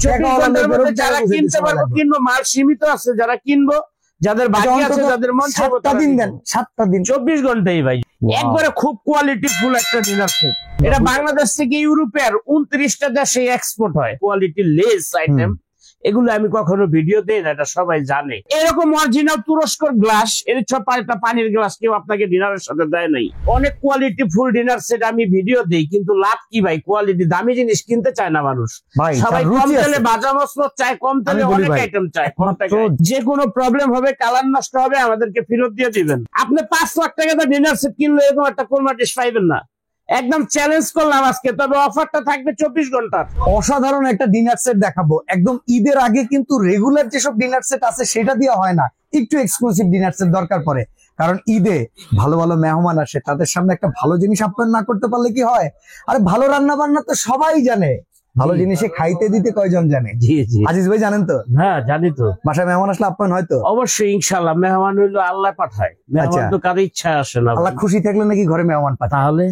24 ঘন্টার মধ্যে যারা কিনতে পারবো কিনবো, মাল সীমিত আছে, যারা কিনবো, যাদের বাকি আছে, যাদের মন চায় 7টা দিন দেন, 7টা দিন 24 ঘন্টাই ভাই। একবারে খুব কোয়ালিটি ফুল একটা ডিনার সেট। এটা বাংলাদেশ থেকে ইউরোপের 29টা দেশে এক্সপোর্ট হয়। কোয়ালিটি লেস আইটেম, এগুলো আমি কখনো ভিডিও দেই না, এটা সবাই জানে। এরকম অরিজিনাল তুরস্কর গ্লাস, এর একটা পানির গ্লাস কেউ আপনাকে ডিনারের সাথে দেয় নাই। অনেক কোয়ালিটি ফুল ডিনার সেট আমি ভিডিও দেই, কিন্তু লাভ কি ভাই? কোয়ালিটি দামি জিনিস কিনতে চায় না মানুষ। সবাই কম তেলে ভাজা মশলা চায়, কম তেলে অনেক আইটেম চায়। যে কোনো প্রবলেম হবে, কালার নষ্ট হবে, আমাদেরকে ফেরত দিয়ে দিবেন। আপনি 5 লাখ টাকা দিয়ে ডিনার সেট কিনলে এরকম একটা কোরমা ডিশ পাইবেন না। একদম চ্যালেঞ্জ করলাম আজকে, তবে অফারটা থাকবে 24 ঘন্টার। অসাধারণ একটা ডিনার সেট দেখাবো একদম ঈদের আগে, কিন্তু রেগুলার যেসব ডিনার সেট আছে সেটা দিয়ে হয় না, একটু এক্সক্লুসিভ ডিনার সেট দরকার পড়ে। কারণ ঈদে ভালো ভালো মেহমান আসে, তাদের সামনে একটা ভালো জিনিস আপ্যায়ন না করতে পারলে কি হয়? আরে ভালো রান্না বান্না তো সবাই জানে, ভালো জিনিসে খাইতে দিতে কয়জন জানে? জি জি আজিজ ভাই জানেন তো? হ্যাঁ জানি তো। বাসায় মেহমান আসলে আপ্যায়ন হয়তো? অবশ্যই, ইনশাআল্লাহ। মেহমান হইলো আল্লাহ পাঠায়, মেহমান তো কারো ইচ্ছা আসে না। আল্লাহ খুশি থাকলে নাকি ঘরে মেহমান পাঠায়? তাহলে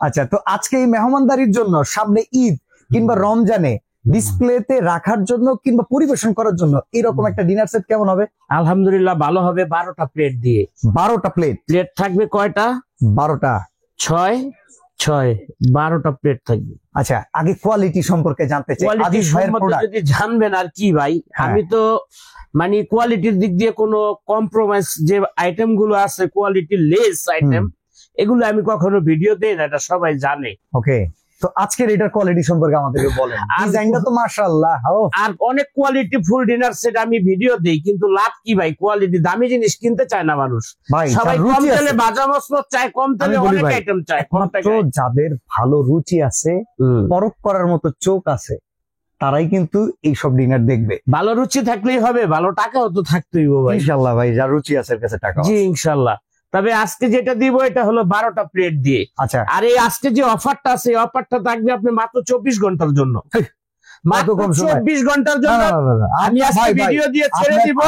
আচ্ছা, তো আজকে এই মেহমানদারির জন্য, সামনে ঈদ কিংবা রমজানে ডিসপ্লেতে রাখার জন্য কিংবা পরিবেশন করার জন্য এরকম একটা ডিনার সেট কেমন হবে? আলহামদুলিল্লাহ ভালো হবে। 12টা প্লেট দিয়ে। 12টা প্লেট থাকবে কয়টা? 12টা। 6 12টা প্লেট থাকবে। আচ্ছা, আগে কোয়ালিটি সম্পর্কে জানতে চাই। কোয়ালিটি সম্পর্কে যদি জানবেন আর কি ভাই, আমি তো মানে কোয়ালিটির দিক দিয়ে কোনো কম্প্রোমাইজ, যে আইটেম গুলো আছে কোয়ালিটি লেস আইটেম, এগুলো আমি কখনো ভিডিও দেই না, এটা সবাই জানে। ওকে, তো আজকের এটার কোয়ালিটি সম্পর্কে আমাদেরকে বলেন। ডিজাইনটা তো মাশাআল্লাহ। আর অনেক কোয়ালিটি ফুল ডিনার সেট আমি ভিডিও দেই, কিন্তু লাভ কি ভাই? কোয়ালিটি দামি জিনিস কিনতে চায় না মানুষ। সবাই কম তেলে ভাজা মশলা চায়, কম তেলে অনেক আইটেম চায়। তো যাদের ভালো রুচি আছে, পরখ করার মতো চোখ আছে, তারাই কিন্তু এইসব ডিনার দেখবে। ভালো রুচি থাকলেই হবে, ভালো টাকাও তো থাকতেই হবে ইনশাআল্লাহ ভাই, যার রুচি আছে এর কাছে টাকা। জি ইনশাআল্লাহ। তবে আজকে যেটা দিব এটা হলো 12টা প্লেট দিয়ে। আচ্ছা, আর এই আজকে যে অফারটা আছে, অফারটা থাকবে আপনি মাত্র 24 ঘন্টার জন্য। মাত্র 24 ঘন্টার জন্য আমি আজকে ভিডিও দিয়ে ছেড়ে দিব।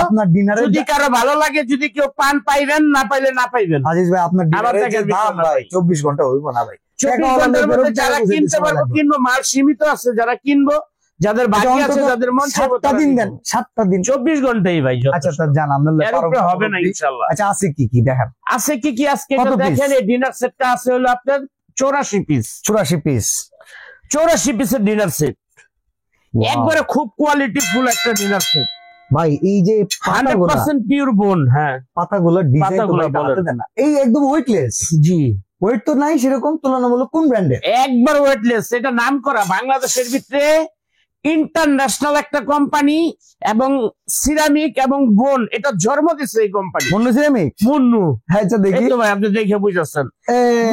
যদি কারো ভালো লাগে, যদি কেউ পান পাইবেন, না পাইলে না পাইবেন। আজিজ ভাই, আপনার ডিনারের যে দাম ভাই 24 ঘন্টা হইব না ভাই। 24 ঘন্টার মধ্যে যারা কিনতে পারবো কিনবো, মাল সীমিত আছে, যারা কিনবো, যাদের বাকি আছে, যাদের মন চায় 7টা দিন দেন, 7টা দিন 24 ঘন্টাই ভাই। আচ্ছা, তো জান আপনাদের হবে না ইনশাআল্লাহ। আচ্ছা, আছে কি কি দেখেন? আছে কি আজকে এটা দেখেন। এই ডিনার সেটটা আছে হলো আপনার 84 পিস। 84 পিস, 84 পিসের ডিনার সেট। একবারে খুব কোয়ালিটি ফুল একটা ডিনার সেট ভাই। এই যে 100% পিওর বোন। হ্যাঁ, পাতাগুলো ডিজাইন বলতে দেন না, এই একদম ওয়েটলেস। জি, ওয়েট তো নাই সেরকম তুলনামূলক। কোন ব্র্যান্ডের? একবার ওয়েটলেস। এটা নাম করা বাংলাদেশের ভিতরে ইন্টারন্যাশনাল একটা কোম্পানি, এবং সিরামিক এবং বোন, এটা জন্ম দিচ্ছে এই কোম্পানি। মুন্নু সিরামিক, মুন্নু। হ্যাঁ দেখি তো ভাই, আপনি দেখে বুঝাচ্ছেন।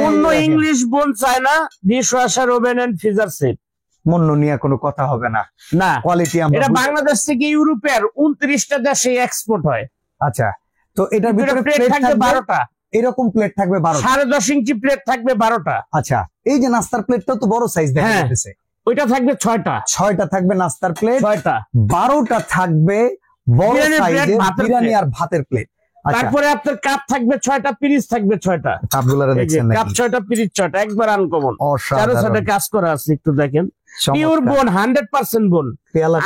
Munnu English bone china dishwasher oven and freezer set. Munnu নিয়ে কোনো কথা হবে না, না কোয়ালিটি। এটা বাংলাদেশ থেকে ইউরোপের 29টা দেশে এক্সপোর্ট হয়। আচ্ছা, তো এটার ভিতরে প্লেট থাকবে 12টা। এরকম প্লেট থাকবে 12টা। 10.5 ইঞ্চি প্লেট থাকবে 12টা। আচ্ছা, এই যে নাস্তার প্লেটটা তো বড় সাইজ দেখা যাচ্ছে, ওইটা থাকবে 6টা। 6টা থাকবে নাস্তার প্লেট, 6টা। 12টা থাকবে বড় সাইজের বিরিয়ানি আর ভাতের প্লেট। তারপরে আপনার কাপ থাকবে 6টা, পিরিচ থাকবে 6টা। কাপগুলো দেখছেন নাকি? কাপ 6টা, পিরিচ 6টা, একবার আনকমন। অসাধারণ। 4 কাজ করা আছে, একটু দেখেন। পিওর বোন, 100% বোন।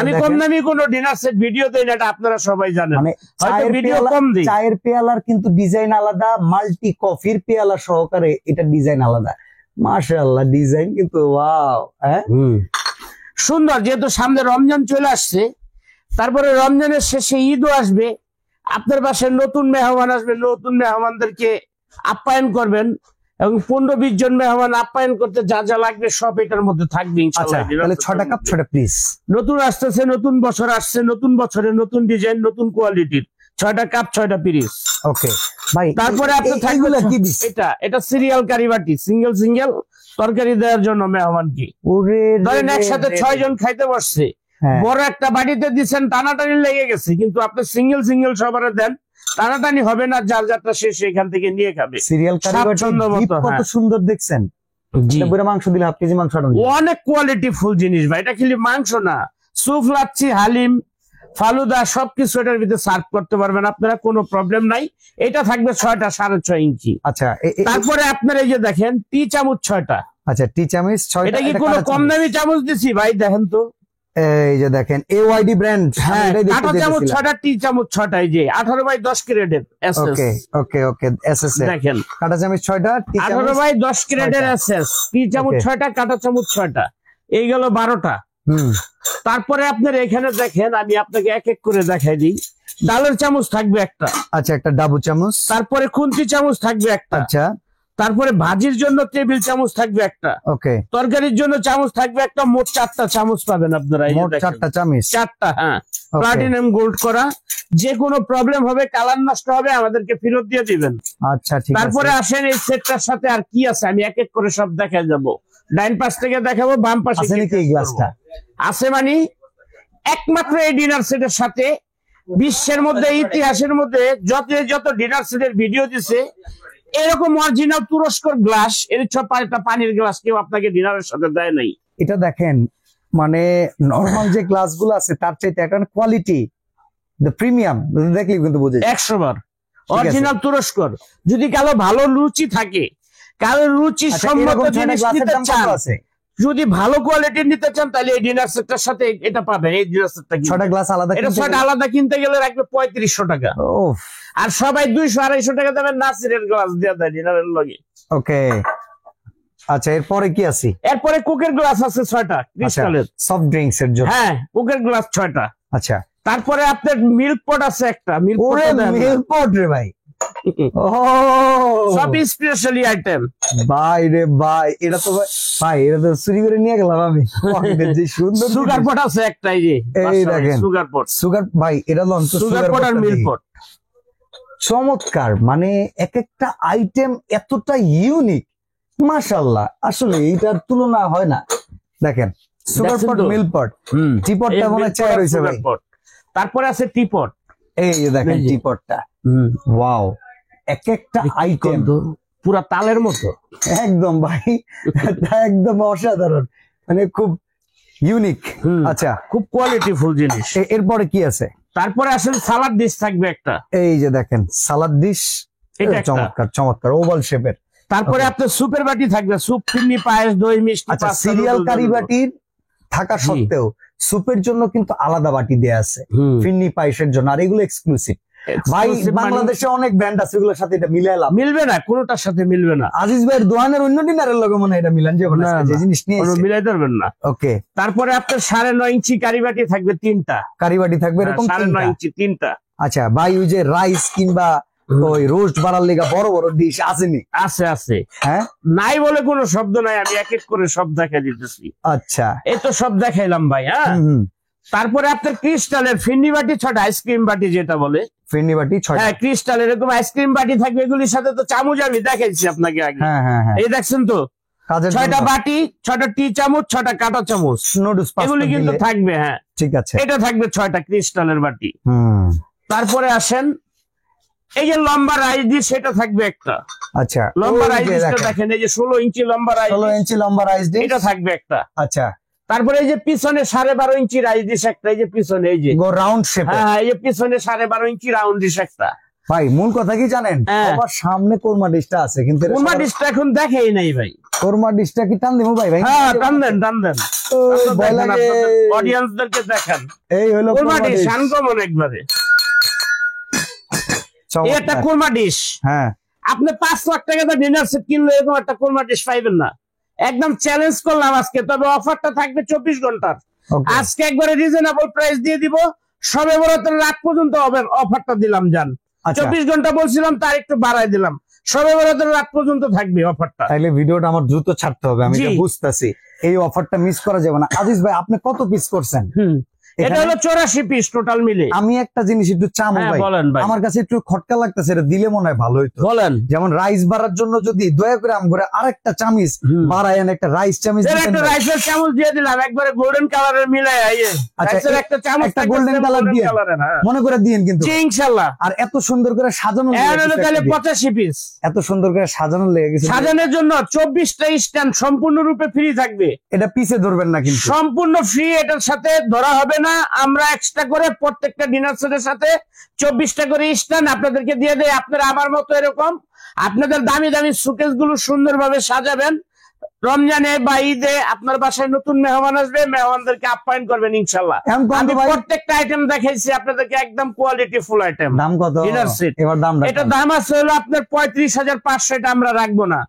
আমি কম দামি কোনো ডিনার সেট ভিডিও দেই না, এটা আপনারা সবাই জানেন। হয়তো ভিডিও কম দিই। চায়ের পেয়ালার কিন্তু ডিজাইন আলাদা, মাল্টি কফির পেয়ালা সহকারে এটা ডিজাইন আলাদা। মাশাআল্লাহ, ডিজাইন কিন্তু ওয়াও। হ্যাঁ, সুন্দর। যেহেতু সামনে রমজান চলে আসছে, তারপরে রমজানের শেষে ঈদও আসবে, আপনার বাসায় নতুন মেহমান আসবে, নতুন মেহমানদেরকে আপ্যায়ন করবেন, এবং 15-20 জন মেহমান আপ্যায়ন করতে যা যা লাগবে সব এটার মধ্যে থাকবে ইনশাআল্লাহ। তাহলে 6টা কাপ 6টা প্লিজ। নতুন আসতেছে, নতুন বছর আসছে, নতুন বছরে নতুন ডিজাইন, নতুন কোয়ালিটির 6টা কাপ 6টা পিরিচ। ওকে ভাই, তারপরে আপনি থাকবে এটা সিরিয়াল কারিবাটি, সিঙ্গেল তরকারি দেওয়ার জন্য মেহমানকে। ধরেন একসাথে 6 জন খাইতে বসছে, বড় একটা বাড়িতে দিচ্ছেন, টানাটানি লেগে গেছে, কিন্তু আপনি সিঙ্গেল সবার দেন, টানাটানি হবে না, যার যারটা শেষ এখান থেকে নিয়ে খাবে। সিরিয়াল কারিবাটি কত সুন্দর দেখছেন। মাংস দিলে হাফ কেজি মাংস, অনেক কোয়ালিটি ফুল জিনিস ভাই। এটা খালি মাংস না, সুপ, লাচ্ছি, হালিম, ফালুদা সবকিছু এটার ভিতরে সার্ভ করতে পারবেন আপনারা, কোনো প্রবলেম নাই। এটা থাকবে 6টা 6.5 ইঞ্চি। আচ্ছা, তারপরে আপনার এই যে দেখেন টি চামচ 6টা। আচ্ছা, টি চামচ 6টা। এটা কি কোনো কম দামি চামচ দিছি ভাই? দেখেন তো, এই যে দেখেন AYD ব্র্যান্ড। হ্যাঁ, কাঁটা চামচ 6টা, টি চামচ 6টা, এই যে 18/10 ক্যারেটের এসএস। ওকে ওকে এসএস দেখেন কাঁটা চামচ 6টা, টি চামচ 18/10 ক্যারেটের এসএস, টি চামচ 6টা, কাঁটা চামচ 6টা, এই গেল 12টা। তারপরে আপনার এখানে দেখেন, আমি আপনাকে এক এক করে দেখাই দিই। ডালের চামচ থাকবে একটা। আচ্ছা, একটা ডাবু চামচ। তারপরে খুন্তি চামচ থাকবে একটা। আচ্ছা। তারপরে ভাজির জন্য টেবিল চামচ থাকবে একটা। ওকে। তরকারির জন্য চামচ থাকবে একটা। মোট 4টা চামচ পাবেন আপনারা। মোট 4টা চামচ। 4টা, হ্যাঁ, প্লাটিনাম গোল্ড করা। যে কোনো প্রবলেম হবে, কালার নষ্ট হবে, আমাদেরকে ফেরত দিয়ে দিবেন। আচ্ছা, ঠিক আছে। তারপরে আসেন এই সেটটার সাথে আর কি আছে, আমি এক এক করে সব দেখাই যাব। ডাইন পাশ থেকে দেখাবো, বাম পাশে আছে নাকি এই গ্লাসটা? আছে মানে একমাত্র এই ডিনার সেটের সাথে বিশ্বের মধ্যে, ইতিহাসের মধ্যে যত ডিনার সেটের ভিডিও দিছে, এরকম অরিজিনাল তুরস্কর গ্লাস, এর একটা পানির গ্লাস কেউ আপনাকে ডিনারের সাথে দেয় নাই। এটা দেখেন, মানে নরমাল যে গ্লাস গুলো আছে তার চাইতে একটা কোয়ালিটি, প্রিমিয়াম, দেখলে কিন্তু বুঝে 100 বার অরিজিনাল তুরস্কর। যদি কারো ভালো রুচি থাকে, কারো রুচি সম্মত জিনিস নিতে চান, যদি ভালো কোয়ালিটির নিতে চান, তাহলে এই ডিনার সেটটার সাথে এটা পাবেন। এই ডিনার সেটটা 6টা গ্লাস আলাদা, এটা 6টা আলাদা কিনতে গেলে রাখবে 3500 টাকা। আর সবাই 200-250 টাকা দেবেন নাসিরের গ্লাস দিয়ে দেয় ডিনারের লগে। ওকে। আচ্ছা, এরপরে কি আছে? এরপরে কুকের গ্লাস আছে 6টা ক্রিস্টালের, সফট ড্রিঙ্কস এর জন্য। হ্যাঁ, কুকের গ্লাস 6টা। আচ্ছা। তারপরে আপনার মিল্ক পট আছে একটা। মিল্ক পট রে ভাই, সব স্পেশালি আইটেম। ভাই রে ভাই, এটা তো ভাই, এটা তো চুরি করে নিয়ে গেলাম আমি। যে সুন্দর সুগার পট আছে একটা, এই যে দেখেন সুগার পট। সুগার ভাই, এটা লঞ্চ সুগার পট আর মিল্ক পট চমৎকার। মানে এক একটা আইটেম এতটা ইউনিক, মাশাআল্লাহ, আসলে এটার তুলনা হয় না। দেখেন সুগার পট, মিল্ক পট, টি পটটা মনে চাই রয়েছে ভাই। তারপরে আছে টি পট, এই যে দেখেন টি পটটা, ওয়াও, এক একটা আইটেম পুরা তালের মতো একদম ভাই, একদম অসাধারণ, মানে খুব ইউনিক। আচ্ছা, খুব কোয়ালিটিফুল জিনিস। এরপরে কি আছে? তারপরে আসলে সালাদ ডিশ থাকবে একটা। এই যে দেখেন সালাদ ডিশ, এটা চমৎকার চমৎকার ওভাল শেপের। তারপরে আপনার সুপের বাটি থাকবে, সুপ, ফিরনি, পায়েস, দই, মিষ্টি। আচ্ছা, সিরিয়াল কারি বাটির থাকা সত্ত্বেও সুপের জন্য কিন্তু আলাদা বাটি দেয়া আছে, ফিরনি পায়েসের জন্য, আর এগুলো এক্সক্লুসিভ। ভাই, বাংলাদেশে অনেক ব্র্যান্ড আছে, এগুলোর সাথে এটা মিলাইলাম, মিলবে না, কোনোটার সাথে মিলবে না। আজিজ ভাইয়ের দোকানের অন্য ডিনারের লগে মনে হয় এটা মিলান যাবে না, যে জিনিস নিয়ে মিলাই পারবেন না। ওকে। তারপরে আপনার 9.5 ইঞ্চি কারিবাটি থাকবে 3টা। কারিবাটি থাকবে এরকম 9.5 ইঞ্চি 3টা। আচ্ছা ভাই, ওই যে রাইস কিংবা ওই রোস্ট বাড়ার লেগা বড় বড় ডিশ আসেনি? আছে আছে, হ্যাঁ, নাই বলে কোনো শব্দ নাই, আমি এক এক করে সব দেখা দিতেছি। আচ্ছা, এই তো সব দেখাইলাম ভাই। হ্যাঁ, তারপরে আপনার ক্রিস্টালের ফিরনি বাটি 6টা, আইসক্রিম বাটি যেটা বলে ফিরনি বাটি 6টা, হ্যাঁ, ক্রিস্টালের এরকম আইসক্রিম বাটি থাকবে। এগুলির সাথে তো চামচ আমি দেখাইছি আপনাকে আগে। হ্যাঁ হ্যাঁ হ্যাঁ, এই দেখছেন তো, 6টা বাটি, 6টা টি চামচ, 6টা কাঁটা চামচ, এগুলি কিন্তু থাকবে। হ্যাঁ, ঠিক আছে, এটা থাকবে 6টা ক্রিস্টালের বাটি। তারপরে আসেন এই যে লম্বা রাইস ডিশ, সেটা থাকবে একটা। আচ্ছা, লম্বা রাইস ডিশটা দেখেন, এই যে 16 ইঞ্চি লম্বা রাইস, 16 ইঞ্চি লম্বা রাইস ডিশ, এটা থাকবে একটা। আচ্ছা, তারপরে এই যে পিছনে 12.5 ইঞ্চি রাইস ডিশ একটা, এই যে পিছনে, এই যে রাউন্ড শেপ, হ্যাঁ, এই যে পিছনে 12.5 ইঞ্চি রাউন্ড ডিশ একটা। ভাই, মূল কথা কি জানেন, আবার সামনে কোরমা ডিশটা আছে, কিন্তু কোরমা ডিশটা এখন দেখাই নাই ভাই। কোরমা ডিশটা কি টান দেবো ভাই? ভাই, হ্যাঁ, টান দেন, টান দেন, অডিয়েন্সদেরকে দেখান। এই হলো কোরমা ডিশ, আনকমন একবারে। এটা কোরমা ডিশ। হ্যাঁ, আপনি 5 লাখ টাকা দিয়ে ডিনার সেট কিনলে এরকম একটা কোরমা ডিশ পাইবেন না। একদম চ্যালেঞ্জ করলাম আজকে, তবে অফারটা থাকবে 24 ঘন্টার। আজকে একবারে রিজনেবল প্রাইস দিয়ে দিব, সবে বরাতের রাত পর্যন্ত অফারটা দিলাম। জান, 24 ঘন্টা বলছিলাম, তার একটু বাড়াই দিলাম, সবে বরাতের রাত পর্যন্ত থাকবে অফারটা। তাইলে ভিডিওটা আমার দ্রুত ছাড়তে হবে, আমি বুঝতেছি, এই অফারটা মিস করা যাবে না। আজিজ ভাই, আপনি কত পিস করছেন? এটা হলো 84 পিস টোটাল মিলে। আমি একটা জিনিস একটু চামো ভাই, আমার কাছে একটু খটকা লাগতেছে, এটা দিলে মনে হয় ভালো হইতো। বলেন। যেমন রাইস বাড়ার জন্য যদি দয়া করে আমগরে আরেকটা চামিচ বাড়ায়েন, একটা রাইস চামিচ দিবেন। একটা রাইসের চামচ দিয়ে দিলাম, একবারে গোল্ডেন কালারের মিলাই। রাইসের একটা চামচ, একটা গোল্ডেন কালার দিয়ে মনে করে দিয়েন কিন্তু, ইনশাআল্লাহ। আর এত সুন্দর করে সাজানো, তাহলে 85 পিস এত সুন্দর করে সাজানো লেগে গেছে। সাজানোর জন্য 24টা স্ট্যান্ড সম্পূর্ণরূপে ফ্রি থাকবে। এটা পিছে ধরবেন না কিন্তু, সম্পূর্ণ ফ্রি, এটার সাথে ধরা হবে না। আমরা এক্সট্রা করে প্রত্যেকটা ডিনার সেটের সাথে 24টা করে স্ট্যান্ড আপনাদেরকে দিয়ে দেয়। আপনারা আমার মতো এরকম আপনাদের দামি দামি সুকেস গুলো সুন্দরভাবে সাজাবেন, রমজানে বা ঈদে আপনার বাসায় নতুন মেহমান আসবে, মেহমানদেরকে আপ্যায়ন করবেন ইনশাল্লাহ। এখন কত আমি ভাই? প্রত্যেকটা আইটেম দেখাইছি আপনাদেরকে, একদম কোয়ালিটি ফুল আইটেম। দাম কত ডিনার সেট এবার? দাম এটা দাম আছে হলো আপনার 35,500, এটা আমরা রাখবো না,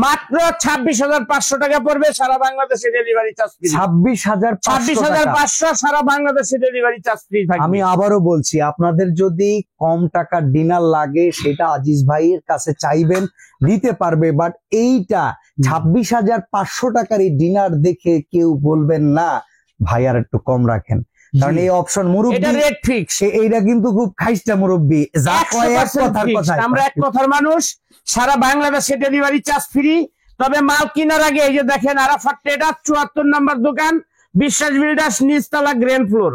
মাত্র 26,500 টাকা পড়বে, সারা বাংলাদেশে ডেলিভারি চার্জ ফ্রি। 26,500 সারা বাংলাদেশে ডেলিভারি চার্জ ফ্রি থাকবে। আমি আবারও বলছি, আপনাদের যদি কম টাকার ডিনার লাগে সেটা আজিজ ভাইয়ের কাছে চাইবেন, দিতে পারবে। বাট এইটা 26,500 টাকার এই ডিনার দেখে কেউ বলবেন না ভাই আর একটু কম রাখেন, কারণ এই অপশন এটা মুরব্বি রেট ফিক্স, এইটা কিন্তু খুব খাইস্টা মুরব্বি, যা কয় এক 100% কথার fixed। কথা। আমরা এক কথার মানুষ, সারা বাংলাদেশে ডেলিভারি চার্জ ফ্রি। তবে মাল কেনার আগে এই যে দেখেন আরাফাত ট্রেডার্স 74 নম্বর দোকান, বিশ্বাস বিল্ডার্স নিচতলা গ্রাউন্ড ফ্লোর,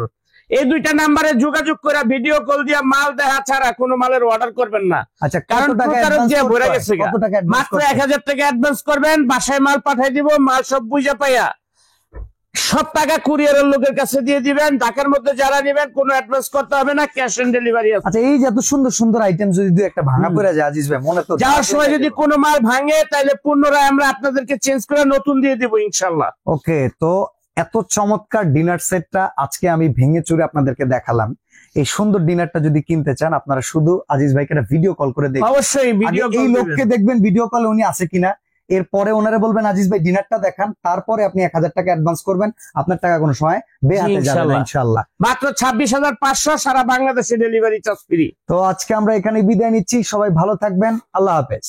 এই দুইটা নাম্বারে যোগাযোগ করে ভিডিও কল দিয়ে মাল দেখা ছাড়া কোনো মালের অর্ডার করবেন না। আচ্ছা, কারণ কত টাকা প্রতারক অ্যাডভান্স দিয়ে করতে ভরে হয়? গেছে গা। কত টাকা অ্যাডভান্স মাত্র করতে হয়? 1,000 টাকা অ্যাডভান্স করবেন, বাসায় মাল পাঠিয়ে দিব, মাল সব বুঝে পাইয়া সব টাকা কুরিয়ারের লোকের কাছে দিয়ে দিবেন। ঢাকার মধ্যে যারা নেবেন কোনো অ্যাডভান্স করতে হবে না, ক্যাশ অন ডেলিভারি আছে। আচ্ছা, এই যে এত সুন্দর সুন্দর আইটেম যদি দুই একটা ভাঙা পড়ে যায় আজিজ ভাই, মনে তো যাওয়ার সময় যদি কোনো মাল ভাঙে তাহলে পুনরায় আমরা আপনাদেরকে চেঞ্জ করে নতুন দিয়ে দিব ইনশাল্লাহ। ওকে, তো এত চমৎকার ডিনার সেটটা আজকে আমি ভেঙে চুরে আপনাদেরকে দেখালাম। এই সুন্দর ডিনারটা যদি কিনতে চান আপনারা শুধু আজিজ ভাইকে একটা ভিডিও কল করে দেখবেন। অবশ্যই ভিডিও আগে এই লোককে দেখবেন ভিডিও কলে উনি আছে কিনা, এরপরে ওনারে বলবেন আজিজ ভাই ডিনারটা দেখান, তারপরে আপনি 1,000 টাকা অ্যাডভান্স করবেন, আপনার টাকা কোনো সময় বেহাতে যাবে না ইনশাআল্লাহ। মাত্র 26,500, সারা বাংলাদেশে ডেলিভারি চার্জ ফ্রি। তো আজকে আমরা এখানে বিদায় নিচ্ছি, সবাই ভালো থাকবেন, আল্লাহ হাফেজ।